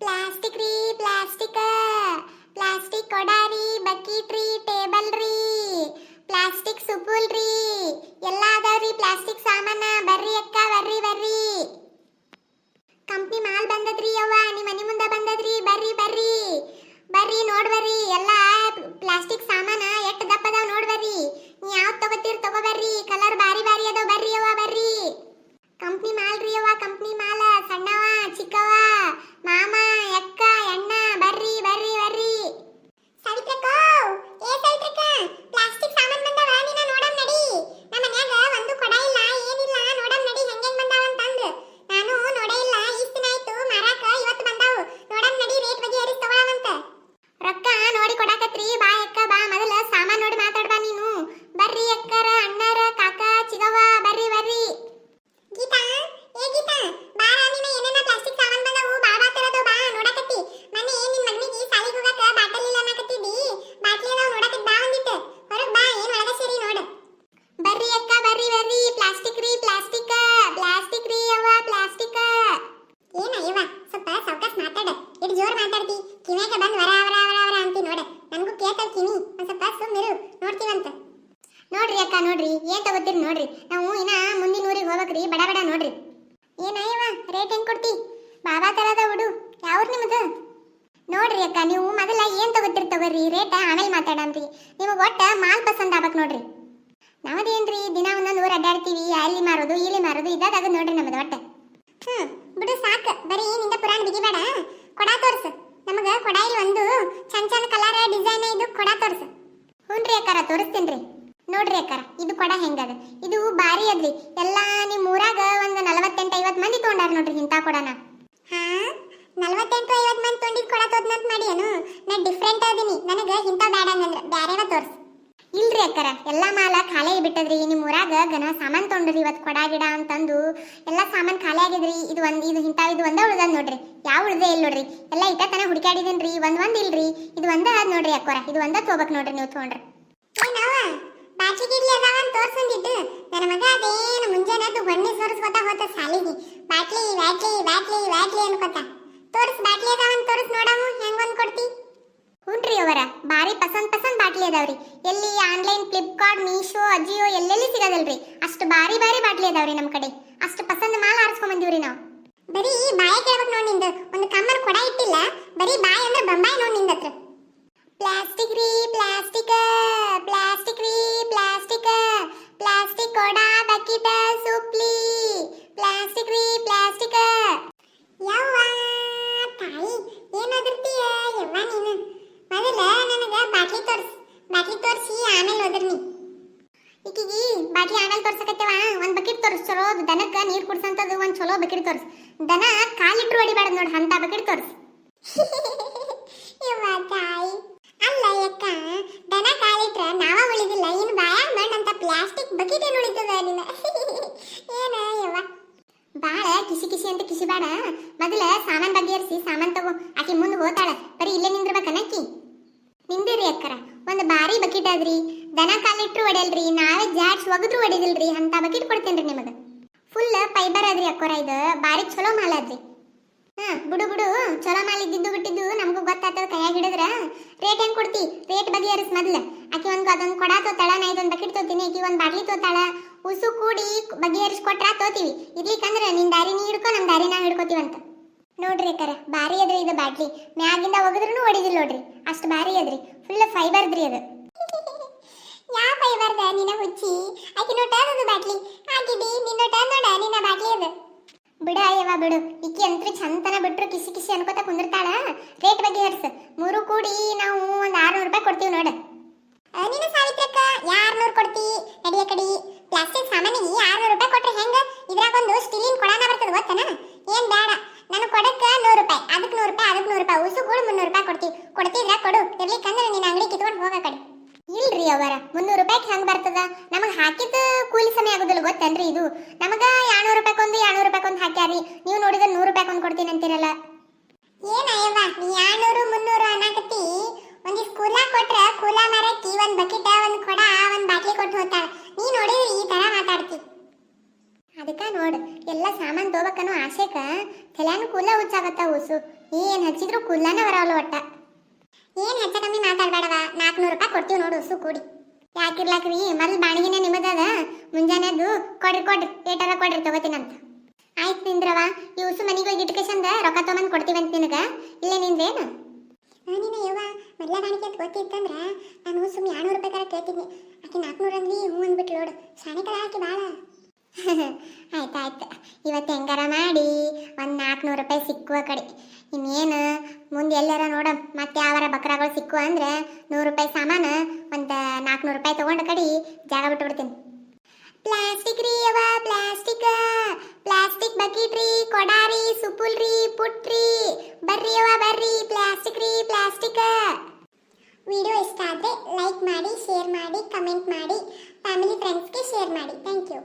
Plastic ರೀ plastic plastic ಕೊಡಾರಿ bucket ರೀ table ರೀ ಪ್ಲಾಸ್ಟಿಕ್ ಸುಪುಲ್ ರೀ ಎಲ್ಲ ಅದಾವ್ರಿ ಪ್ಲಾಸ್ಟಿಕ್ ಸಾಮಾನ. ಬರ್ರಿ ಅಕ್ಕ ಬರ್ರಿ ಬರ್ರಿ. ಕಂಪ್ನಿ ಮಾಲ್ ಬಂದದ್ರಿ ಅವ್ವ, ನಿಮ್ಮ ಮನೆ ಮುಂದೆ ಬಂದದ್ರಿ. ಬರ್ರಿ ಬರ್ರಿ ಬರ್ರಿ ನೋಡ್ಬರ್ರಿ. ಎಲ್ಲ ಪ್ಲಾಸ್ಟಿಕ್ ಸಾಮಾನ ಎಷ್ಟು ದಪ್ಪ ಅದಾವ ನೋಡ್ಬರ್ರಿ. ನೀ ಯಾವ್ದು ತಗೋತೀರಿ ತಗೋಬರ್ರಿ. ಕಲರ್ ಬಾರಿ ಬಾರಿ ಅದಾವ. ಬರ್ರಿ ಅವ್ವ ಬರ್ರಿ. ಕಂಪ್ನಿ ಮಾಲ್ ರೀ ಅವ್ವ, ಕಂಪ್ನಿ ಮಾಲ. ಸಣ್ಣವ ಚಿಕ್ಕವ ಮಾಮ ಅಕ್ಕ ಅಣ್ಣ ಬರ್ರಿ ಬರ್ರಿ ಬರ್ರಿ. ಸಾವಿತ್ರಕ್ಕ ಏ ಸಾವಿತ್ರಕ್ಕ ಪ್ಲಾಸ್ಟಿಕ್ ಸಾಮಾನ್ ಬಂದವ, ನೀನ ನೋಡಮ್ ನಡಿ. ನಮ್ಮ ಮನ್ಯಾಗ ಒಂದು ಕೊಡ ಇಲ್ಲ ಏನಿಲ್ಲ, ನೋಡಮ್ ನಡಿ ಹೆಂಗೆಂಗ್ ಬಂದಾವ ಅಂತಂದು. ನಾನು ನೋಡೇ ಇಲ್ಲ, ಇಷ್ಟ ದಿನ ಆಯ್ತು ಮಾರಾಕ, ಇವತ್ತು ಬಂದಾವು. ನೋಡಮ್ ನಡಿ ರೇಟ್ ಬಗ್ಗೆ ಏರಿಸಿ ತಗೊಳವಂತ. ರೊಕ್ಕ ನೋಡಿ ಕೊಡಾಕತ್ರಿ. ಬಾ ಅಕ್ಕ ಬಾ, ಮೊದಲ ಸಾಮಾನ್ ನೋಡಿ ಮಾತಾಡ್ಬಾ ನೀನು. ಬರ್ರಿ ಅಕ್ಕರ ಅಣ್ಣರ ಕಾಕ ಚಿಗವ್ವ ಬರ್ರಿ ಬರ್ರಿ. ಗೀತಾ ಏ ಗೀತಾ ಬಾರ, ನೀನ ಏನೇನ ಪ್ಲಾಸ್ಟಿಕ್ ಸಾಮಾನ್ ಬಂದವು ಬಾ ಬಾ ತರದು ಬಾ ನೋಡಕತ್ತಿ. ಮನೆ ನಿನ್ ಮಮ್ಮಿಗೆ ಸಾಲಿಗೆ ಹೋಗಕ ಬಾಟಲ್ ಇಲ್ಲ ಅನ್ನಕತ್ತಿದ್ದಿ, ಬಾಟ್ಲಿ ಅದಾವ ನೋಡಕತ್ತಿ. ಬಾ ಒಂದಿಟ್ಟು ಹೊರಗ್ ಬಾ, ಏನ್ ಒಳಗ ಸೇರಿ ನೋಡು. ಬರ್ರಿ ಅಕ್ಕ ಬರ್ರಿ ಬರ್ರಿ. ಪ್ಲಾಸ್ಟಿಕ್ ರೀ ಪ್ಲಾಸ್ಟಿಕ್ ಪ್ಲಾಸ್ಟಿಕ್ ರೀ ಅವ್ವ ಪ್ಲಾಸ್ಟಿಕ್. ಏನ ಇವ ಸ್ವಲ್ಪ ಸಾವಕಾಶ ಮಾತಾಡ, ಇಟ್ ಜೋರ್ ಮಾತಾಡ್ತಿ. ಕಿವ್ಯಾಗ ಬಂದ್ ವರ ವರ ವರ ವರ ಅಂತಿ ನೋಡ. ನನಗೂ ಕೇಳ್ತಾವ ಕಿವಿ, ಒಂದ್ ಸ್ವಲ್ಪ ಸುಮ್ಮಿರು ನೋಡ್ತೀವಂತ. ನೋಡ್ರಿ ಅಕ್ಕ ನೋಡ್ರಿ, ಏನ್ ತಗೋತೀರಿ ನೋಡ್ರಿ. ನಾವು ಇನ್ನ ಮುಂದಿನ ಊರಿಗೆ ಹೋಗ್ಬೇಕ್ರಿ, ಬಡ ಬಡ ನೋಡ್ರಿ. ಏನಯ್ಯವ ರೇಟ್ ಹೆಂಗ್ ಕೊಡ್ತಿ? ಬಾಬಾ ತರದ ಹುಡು. ಯಾವ್ರು ನಿಮ್ದು? ನೋಡ್ರಿ ಅಕ್ಕ, ನೀವು ಮೊದಲ ಏನ್ ತಗೋತೀರಿ ತಗೋರಿ, ರೇಟ್ ಆಮೇಲೆ ಮಾತಾಡನ್ರಿ. ನಿಮಗೆ ಒಟ್ಟ ಮಾಲ್ ಪಸಂದ್ ಆಗ್ಬೇಕು ನೋಡ್ರಿ. ನಮ್ಮದೇನ್ರಿ ದಿನ ಒಂದೊಂದು ಊರು ಅಡ್ಡಾಡ್ತೀವಿ, ಅಲ್ಲಿ ಮಾರೋದು ಇಲ್ಲಿ ಮಾರೋದು ಇದಾಗದು ನೋಡ್ರಿ ನಮ್ದು ಒಟ್ಟ. ಬಿಡು ಸಾಕು, ಬರೀ ನಿಂದ ಪುರಾಣ ಬಿಗಿಬೇಡ. ಕೊಡ ತೋರ್ಸು ನಮಗ. ಕೊಡ ಇಲ್ಲಿ ಒಂದು ಚಂದ ಚಂದ ಕಲರ್ ಡಿಸೈನ್ ಇದು ಕೊಡ ತೋರ್ಸು. ಹ್ಞೂನ್ರಿ ಅಕ್ಕಾರ ತೋರಿಸ್ತೀನ್ರಿ. ನೋಡ್ರಿ ಅಕ್ಕಾರ, ಇದು ಕೊಡ ಹೆಂಗದ, ಇದು ಬಾರಿ ಅದ್ರಿ. ಎಲ್ಲಾ ನಿಮ್ ಊರಾಗ ಒಂದು 48-50 ಮಂದಿ ತೊಗೊಂಡಾರ ನೋಡ್ರಿ ಇಂತ ಕೊಡನ. ಹಾ 48-50 ಮಂದಿ ತೊಗೊಂಡಿದ್ ಕೊಡ ತೋದ್ನಂತ ಮಾಡಿ ಏನು? ನಾ ಡಿಫ್ರೆಂಟ್ ಅದೀನಿ, ನನಗ ಇಂತ ಬೇಡ ಅಂದ್ರೆ ಬ್ಯಾರೇವ ತೋರ್ಸ್. ಇಲ್ರಿ ಅಕ್ಕಾರ, ಎಲ್ಲಾ ಮಾಲ ಖಾಲಿ ಬಿಟ್ಟದ್ರಿ. ನಿಮ್ ಊರಾಗ ಗನ ಸಾಮಾನ್ ತೊಗೊಂಡ್ರಿ ಇವತ್ ಕೊಡ ಗಿಡ ಅಂತಂದು ಎಲ್ಲಾ ಸಾಮಾನ್ ಖಾಲಿ ಆಗಿದ್ರಿ. ಇದು ಇದು ಒಂದ ಉಳ್ದದ್ ನೋಡ್ರಿ. ಯಾವ ಉಳ್ದೇ ಇಲ್ಲ ನೋಡ್ರಿ. ಎಲ್ಲಾ ಇಟ್ಟತನ ಹುಡುಕಾಡಿದನ್ರಿ, ಒಂದ್ ಇಲ್ರಿ. ಇದು ಒಂದ ಅದ್ ನೋಡ್ರಿ ಅಕ್ಕೋರ, ಇದು ಒಂದ ತಗೋಬೇಕ್ ನೋಡ್ರಿ ನೀವು ತಗೊಂಡ್ರಿ. ಏನವ ಬಾಟ್ಲಿ ಗಿಡ್ಲಿ ಅದಾವ ಅಂತ ತೋರ್ಸಂದಿದ್ದು. ನನ್ನ ಮಗ ಅದೇನು ಮುಂಜಾನೆ ಬಣ್ಣಿ ಸೋರಿಸ್ಕೊತಾ ಹೋತ ಸಾಲಿಗೆ. ಬಾಟ್ಲಿ ಬ್ಯಾಟ್ಲಿ ಬ್ಯಾಟ್ಲಿ ಬ್ಯಾಟ್ಲಿ ಅನ್ಕೋತ. ತೋರ್ಸ್ ಬಾಟ್ಲಿ ಅದಾವ ಅಂತ ತೋರ್ಸ್ ನೋಡಮು, ಹೆಂಗ್ ಒಂದ್ ಕೊಡ್ತಿ? ಹ್ಞೂನ್ರಿ ಅವರ, ಬಾರಿ ಪಸಂದ್ ಬಾಟ್ಲಿ ಅದಾವ್ರಿ. ಎಲ್ಲಿ ಆನ್ಲೈನ್ ಫ್ಲಿಪ್ಕಾರ್ಟ್ ಮೀಶೋ ಅಜಿಯೋ ಎಲ್ಲೆಲ್ಲಿ ಸಿಗೋದಲ್ರಿ. ಅಷ್ಟು ಬಾರಿ ಬಾರಿ ಬಾಟ್ಲಿ ಅದಾವ್ರಿ ನಮ್ಮ ಕಡೆ. ಅಷ್ಟು ಪಸಂದ್ ಮಾಲ್ ಆರಿಸ್ಕೊಂಡ್ ಬಂದಿವ್ರಿ ನಾವು. ಬರೀ ಬಾಯಿ ಕೇಳ್ಬೇಕು ನೋಡಿ ನಿಂದು. ಒಂದು ಕಮ್ಮರ್ ಕೊಡ ಇಟ್ಟಿಲ್ಲ, ಬರೀ ಬಾಯಿ ಅಂದ್ರೆ ಬಂಬಾಯಿ ನೋಡಿ ನಿಂದ ಹತ್ರ. ಪ್ಲಾಸ್ಟಿಕ್ ರೀ ಪ್ಲಾಸ್ಟಿಕ್ ಪ್ಲಾಸ್ಟಿಕ್ ರೀ ಪ್ಲಾಸ್ಟಿಕ್ ಪ್ಲಾಸ್ಟಿಕ್ ಕೊಡ ಬಕೀಟ ಸುಪ್ಲಿ ಪ್ಲಾಸ್ಟಿಕ್ ರೀ ಪ್ಲಾಸ್ಟಿಕ್. ಯವ್ವ ತಾಯಿ ಏನೋದಿರ್ತೀಯ ಯವ್ವ ನೀನು. ಮೊದಲ ನನಗ ಬಾಟ್ಲಿ ತೋರಿಸಿ ಆಮೇಲೆ ಹೋದ್ರಿ ನೀ. ಈಕಿಗಿ ಬಾಟ್ಲಿ ಆಮೇಲೆ ತೋರ್ಸಕತ್ತೇವ. ಒಂದ್ ಬಕೆಟ್ ತೋರಿಸ್, ಚಲೋ ದನಕ್ಕ ನೀರ್ ಕುಡ್ಸಂತದ್ದು ಒಂದ್ ಚಲೋ ಬಕೆಟ್ ತೋರಿಸ್. ದನ ಕಾಲಿಟ್ರು ಹೊಡಿಬಾರ್ದು ನೋಡ್ರಿ ಅಂತ ಬಕೆಟ್ ತೋರಿಸ್. ಯವ್ವ ತಾಯಿ ಅಲ್ಲ ಯಕ್ಕ, ದನ ಕಾಲಿಟ್ರ ನಾವ ಉಳಿದಿಲ್ಲ, ಇನ್ನು ಬಾಯಾಗ ಮಣ್ಣಂತ ಪ್ಲಾಸ್ಟಿಕ್ ಬಕೆಟ್ ಏನು ಉಳಿತದ ನಿನ್ನ. ಏನ ಯವ್ವ ಬಾಳ ಕಿಸಿ ಅಂತ ಕಿಸಿಬೇಡ. ಮೊದಲ ಸಾಮಾನ್ ಬಗೆಹರಿಸಿ ಸಾಮಾನ್ ತಗೋ. ಆಕಿ ಮುಂದೆ ಹೋತಾಳ, ಬರೀ ಇಲ್ಲೇ ನಿಂದಿರ್ಬೇಕನ್ನಕ್ಕಿ. ನಿಂದಿರಿ ಅಕ್ಕರ, ಒಂದು ಬಾರಿ ಬಕೆಟ್ ಅದ್ರಿ. ದನ ಕಾಲಿಟ್ರು ಹೊಡೆಯಲ್ರಿ, ನಾವೇ ಜಾಡ್ಸ್ ಒಗದ್ರು ಹೊಡಿದಿಲ್ರಿ ಅಂತ ಬಕೆಟ್ ಕೊಡ್ತೇನ್ರಿ ನಿಮಗೆ. ಫುಲ್ ಫೈಬರ್ ಅದ್ರಿ ಅಕ್ಕೋರ, ಇದು ಬಾರಿ ಚಲೋ ಮಾಲ್ ಅದ್ರಿ. ಬಿಡು ಚಲೋ ಮಾಲ್ ಇದ್ದಿದ್ದು ಬಿಟ್ಟಿದ್ದು ನಮಗೂ ಗೊತ್ತಾಗ್ತದ. ಕೈಯಾಗ ಹಿಡಿದ್ರ ರೇಟ್ ಹೆಂಗ್ ಕೊಡ್ತಿ? ರೇಟ್ ಬಗೆಹರಿಸ್ ಮೊದ್ಲ. ಆಕಿ ಅದೊಂದು ಕೊಡ ತೋತಾಳ, ನಾ ಇದೊಂದು ಬಕೆಟ್ ತೋತೀನಿ, ಆಕಿ ಒಂದು ಬಾಟ್ಲಿ ತೋತಾಳ. ಉಸು ಕೂಡಿ ಬಗೆಹರಿಸಿ ಕೊಟ್ರ ತೋತೀವಿ. ಇರ್ಲಿಕ್ಕಂದ್ರೆ ನಿನ್ ದಾರಿ ನೀ ಹಿಡ್ಕೊ, ನಮ್ ದಾರಿ ನಾವ್ ಹಿಡ್ಕೋತೀವಂತ. ನೋಡ್ರಿ ಅಕ್ಕರ, ಬಾರಿ ಅದ್ರಿ ಇದು ಬಾಟ್ಲಿ. ಮ್ಯಾಗಿಂದ ಒಗದ್ರೂ ಹೊಡಿದಿಲ್ಲ ನೋಡ್ರಿ, ಅಷ್ಟು ಬಾರಿ ಅದ್ರಿ. ಫುಲ್ ಫೈಬರ್ದ್ರಿ ಅದು. ಯಾವ ಫೈಬರ್ದ ನಿನ್ನ ಹುಚ್ಚಿ? ಆಕಿ ನೋಟದು ಬಾಟ್ಲಿ ಹಾಕಿದಿ, ನಿನ್ನೋಟ ನೋಡ ನಿನ್ನ ಬಾಟ್ಲಿ ಅದು. ಬಿಡ ಅಯ್ಯವ ಬಿಡು, ಇಕ್ಕಿ ಅಂತೂ ಚಂತನ ಬಿಟ್ರು ಕಿಸಿ ಅನ್ಕೋತ ಕುಂದಿರ್ತಾಳ. ರೇಟ್ ಬಗೆಹರಿಸ. ಮೂರು ಕೂಡಿ ನಾವು ಒಂದು 600 ರೂಪಾಯಿ ಕೊಡ್ತೀವಿ ನೋಡ. ನೀನು ಸಾವಿತ್ರಕ್ಕ 600 ಕೊಡ್ತಿ? ನಡಿಯ ಕಡಿ. ಪ್ಲಾಸ್ಟಿಕ್ ಸಾಮಾನಿಗೆ 600 ರೂಪಾಯಿ ಕೊಟ್ರೆ ಹೆಂಗ? ಇದ್ರಾಗ ಒಂದು ಸ್ಟೀಲಿನ ಕೊಡನ ಬರ್ತದ ಗೊತ್ತನ? ಏನ್ ಬೇಡ, ನಾನು ಕೊಡಕ್ಕ 100 ರೂಪಾಯಿ, ಅದಕ್ಕೆ 100 ರೂಪಾಯಿ, ಅದಕ್ಕೆ 100 ರೂಪಾಯಿ, ಉಸು ಕೂಡ 300 ರೂಪಾಯಿ ಕೊಡ್ತಿ. ಕೊಡ್ತಿದ್ರ ಕೊಡು, ಇರ್ಲಿಕ್ಕಂದ್ರೆ ನಿನ್ನ ಅಂಗಡಿ ಕಿತ್ಕೊಂಡು ಹೋಗ ಕಡೆ. ಇಲ್ರಿ ಅವರ, 300 ರೂಪಾಯಿಗೆ ಹೆಂಗ್ ಬರ್ತದ? ನಮಗ್ ಹಾಕಿದ ಕೂಲಿ ಸಮಯ ಆಗುದಿಲ್ಲ ಗೊತ್ತೇನ್ರಿ ಇದು. ನಮಗ 200 ರೂಪಾಯಿಕೊಂದು ಹಾಕ್ಯಾರಿ. ನೀವು ನೋಡಿದ್ರೆ 100 ರೂಪಾಯಿಕೊಂದು ಕೊಡ್ತೀನಿ ಅಂತೀರಲ್ಲ. ಏನಯ್ಯವ್ವ ನೀ 200 300 ಅನ್ನಕತ್ತಿ. ಒಂದಿಷ್ಟು ಕೂಲ ಕೊಟ್ರ ಕೂಲ ಮಾರಕ್ಕಿ ಒಂದ್ ಬಕೆಟ್, ಒಂದ್ ಕೊಡ, ಒಂದ್ ಬಾಟ್ಲಿ ಕೊಟ್ಟು ಹೋಗ್ತಾಳ. ನೀ ನೋಡಿದ್ರೆ ಈ ತರ ಮಾತಾಡ್ತಿ. ಅದಕ್ಕ ನೋಡು ಎಲ್ಲ ಸಾಮಾನು ತಗೋಬೇಕನ್ನೋ ಆಸೆಕ ತಲೆನು ಕೂಲ ಹುಚ್ಚಾಗತ್ತ ಉಸು ಏನ್ ಹಚ್ಚಿದ್ರು ಕೂಲಾನ ಬರವಲ್ಲ ಒಟ್ಟ ಏನ್ ಹೆಚ್ಚ ಕಮ್ಮಿ ಮಾತಾಡ್ಬೇಡವ 400 ರೂಪಾಯಿ ಕೊಡ್ತೀವಿ ನೋಡು ಉಸು ಕೂಡಿ ಯಾಕಿರ್ಲಾಕ್ರಿ ಮೊದಲು ಬಾಣಿಗೆನೆ ನಿಮ್ಮದದ ಮುಂಜಾನೆದ್ದು ಕೊಡ್ರಿ ಏಟಾರ ಕೊಡ್ರಿ ತಗೋತೀನಂತ ಆಯ್ತು ನಿಂದ್ರವ ಈ ಉಸು ಮನೆಗೆ ಹೋಗಿ ಇಟ್ಕೇಶಂದ ರೊಕ್ಕ ತೊಗೊಂಬಂದು ಕೊಡ್ತೀವಂತ ನಿನಗ ಇಲ್ಲೇ ನಿಂದೇನು ನೀನು ಯವ್ವ ಮೊದಲ ಬಾಣಿಗೆ ಅಂತ ಗೊತ್ತಿತ್ತಂದ್ರ ನಾನು ಸುಮ್ಮನೆ 200 ರೂಪಾಯಿ ತರ ಕೇಳ್ತಿದ್ನಿ ಆಕೆ 400 ಅಂದ್ಲಿ ಹ್ಞೂ ಅಂದ್ಬಿಟ್ಟು ನೋಡು ಶಾಣೆಕರ ಆಕೆ ಭಾಳ ಆಯ್ತಾಯ್ತು ಇವತ್ತು ಹೆಂಗಾರ ಮಾಡಿ ಒಂದು 400 ರೂಪಾಯಿ ಸಿಕ್ಕುವ ಕಡೆ ಇನ್ನೇನು ಮುಂದೆ ಎಲ್ಲಾರ ನೋಡ ಮತ್ತೆ ಯಾವಾರ ಬಕ್ರಾಗಳು ಸಿಕ್ಕುವ ಅಂದ್ರೆ 100 ರೂಪಾಯಿ ಸಾಮಾನು ಒಂದು 400 ರೂಪಾಯಿ ತಗೊಂಡ ಕಡೆ ಜಾಗ ಬಿಟ್ಬಿಡ್ತೀನಿ ಪ್ಲಾಸ್ಟಿಕ್ ರೀ ಅವ ಪ್ಲಾಸ್ಟಿಕ್ ಬಕೀಟ್ ರೀ ಕೊಡಾರಿ ಸುಪುಲ್ ರೀ ಪುಟ್ರಿ ಬರ್ರಿ ಅವ ಬರ್ರಿ ಪ್ಲಾಸ್ಟಿಕ್ ವಿಡಿಯೋ ಇಷ್ಟ ಆದರೆ ಲೈಕ್ ಮಾಡಿ ಶೇರ್ ಮಾಡಿ ಕಮೆಂಟ್ ಮಾಡಿ ಫ್ಯಾಮಿಲಿ ಫ್ರೆಂಡ್ಸ್ಗೆ ಶೇರ್ ಮಾಡಿ ಥ್ಯಾಂಕ್ ಯು